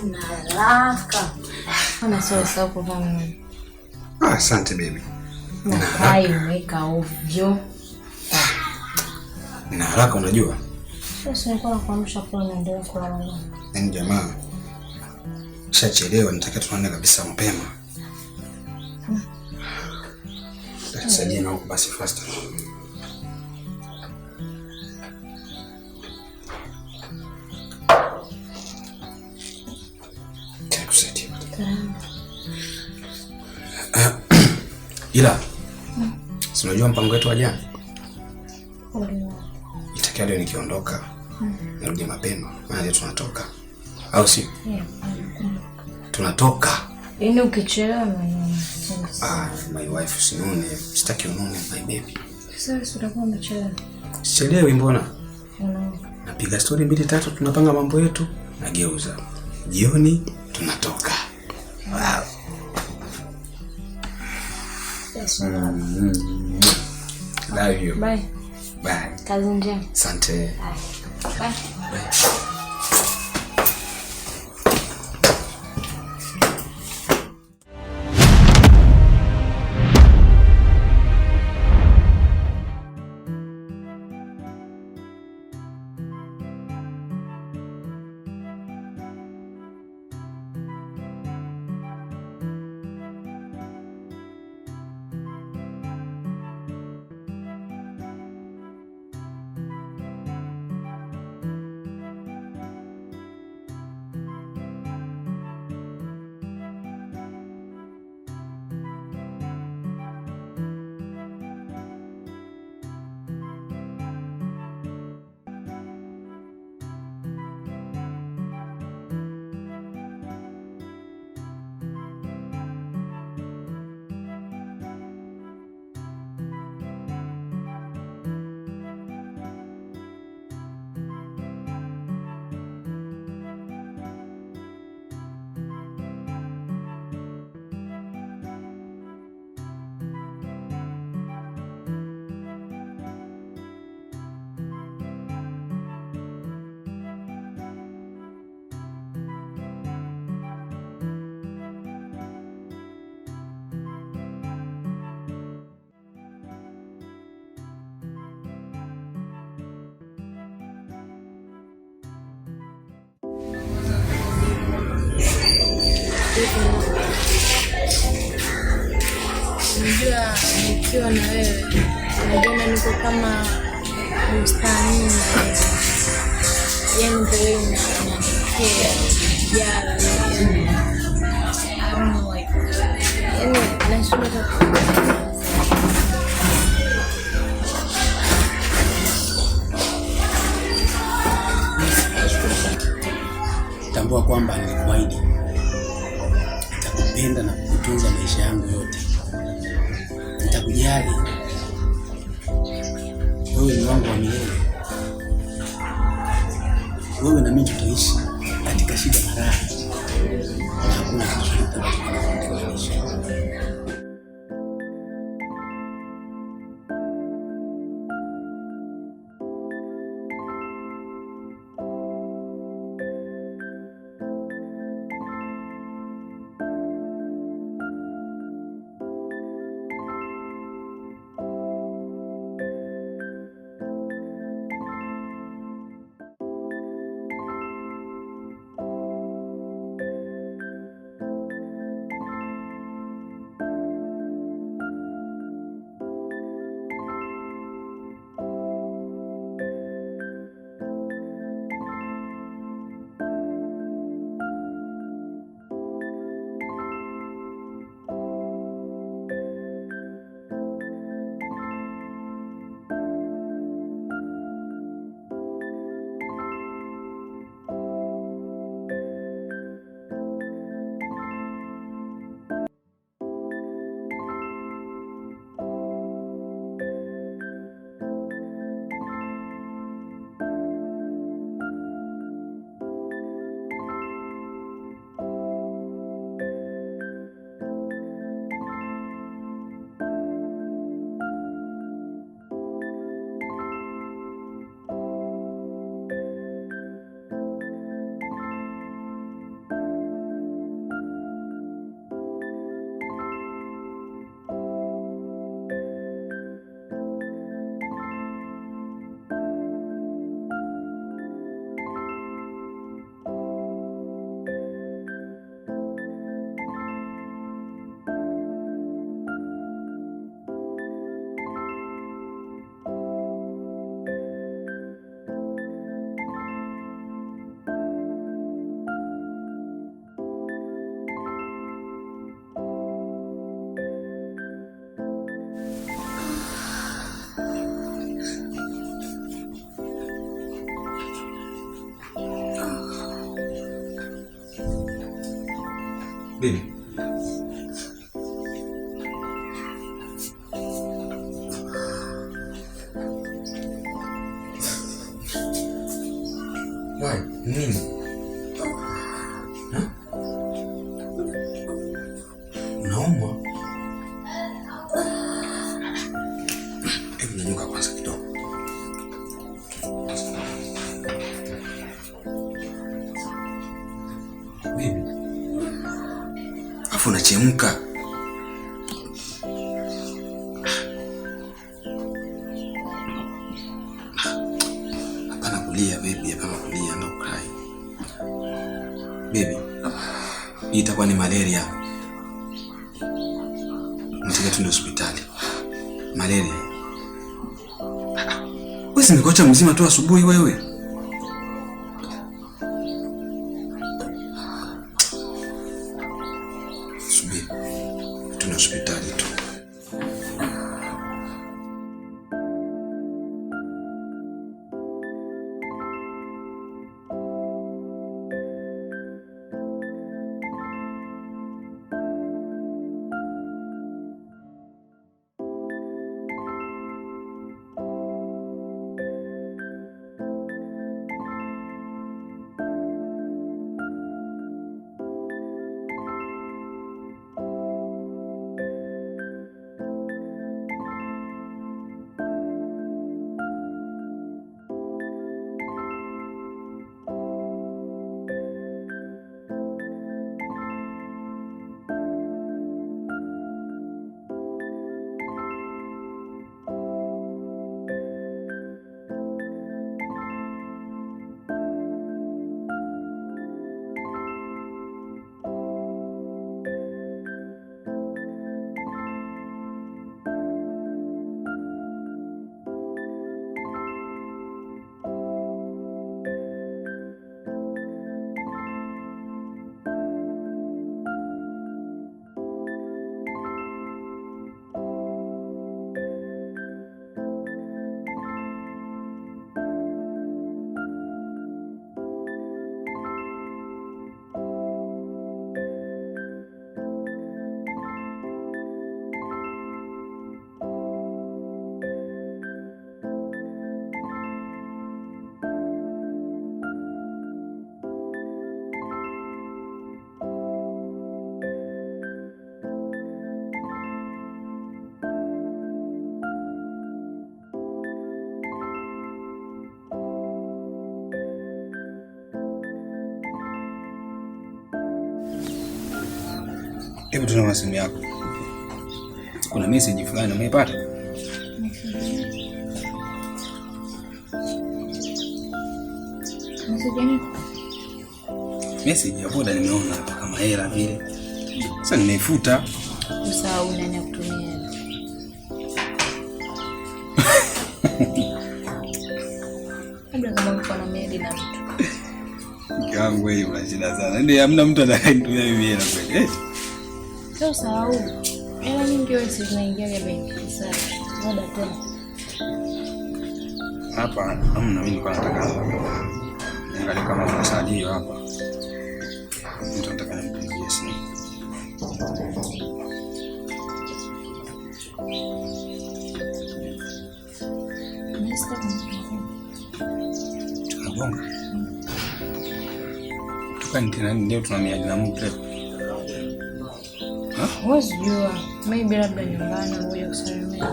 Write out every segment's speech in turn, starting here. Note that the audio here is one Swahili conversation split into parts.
na haraka. Ana sasa uko kama. Asante baby. Na hai umeka ovyo. Na haraka unajua? Sasa nilikuwa nakuamsha kwa naendelea kulala. Yaani jamaa. Shachelewa nitakiwa tunaenda kabisa mapema. Sasa huko basi faster. Ila si unajua mpango wetu wa jana? Itakia leo nikiondoka narudi mapema, maana leo tunatoka. Au si? Tunatoka. Yaani ukichelewa my wife sinone, sitaki unone my baby. Sasa utakuwa umechelewa. Sichelewi mbona? Napiga story 2-3 tunapanga mambo yetu, nageuza. Jioni tunatoka. Wow. Yes. Love you. Bye. Bye. Kazi njema. Asante. Bye. Bye. Unajua nikiwa na wewe najiona niko kama mstani, yaani wewe unanikia jara, I don't know why. Yaani nashindwa tambua kwamba nilikuahidi nitakupenda na kukutunza maisha yangu yote. Nitakujali. Wewe ni wangu wa milele. Wewe na mimi tutaishi katika shida na raha. Na hakuna kitu kitakachokutenganisha. Baby. Why? Nini? Huh? Unaumwa? Hebu nyanyuka kwanza kidogo. Baby. Afu unachemka. Hapana kulia baby, hapana kulia, no cry. Baby, hii itakuwa ni malaria. Nataka tuende hospitali. Malaria. Wewe si nikocha mzima tu asubuhi wewe. Subiri. Tuende hospitali tu. Hebu tuna simu yako. Kuna message fulani umeipata? Message ya boda nimeona hapa kama hela vile. Sasa nimeifuta. Usahau nani akutumia. Labda kama uko na mail na mtu. Yangu wewe unashida sana. Ndio hamna mtu atakayenitumia mimi hela kweli. Sio usahau. Hela nyingi wewe zinaingia benki. Sasa boda tena. Hapa hamna, mimi nilikuwa nataka niangalie kama kuna salio hapa. Mtu anataka nimpigie simu. Tunagonga. Tukani tena ndio tunamiadi na mtu. Huwezi jua. Maybe labda nyumbani ngoja kusalimia.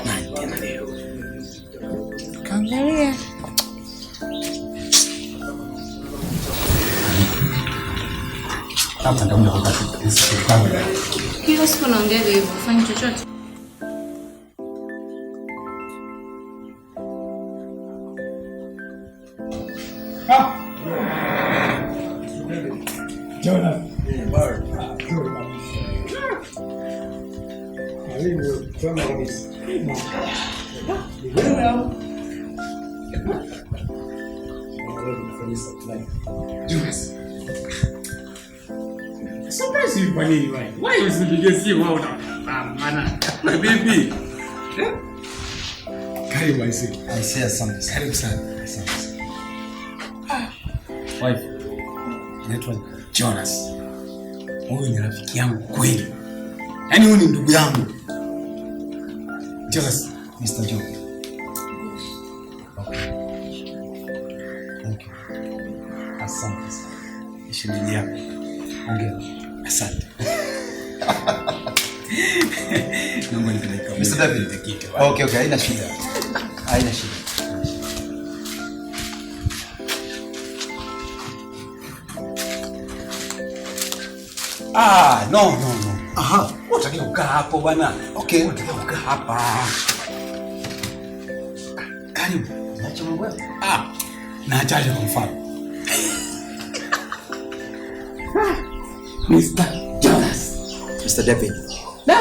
Nani tena leo? Kaangalia. Hapa ndio wakati kamera. Kila siku naongea hivyo, fanya chochote. Jonah. Surprise you funny why you usinipigie simu au maana my baby Karibu aisi. I say something. Karibu sana. Wife. Anaitwa Jonas. Huyu ni rafiki yangu kweli. Yaani huyu ni ndugu yangu. Jonas, Mr. John. Okay. Thank you. Asante. Ishini yako. Ongea. Asante. Naomba nipeleke. Mr. David nikike. Okay, haina shida. Haina shida. No. Aha. Unataka kukaa hapo bwana. Okay. Unataka kukaa hapa. Karibu. Naacha mambo yako. Naachaje kwa mfano? Mr. Jonas. Mr. David.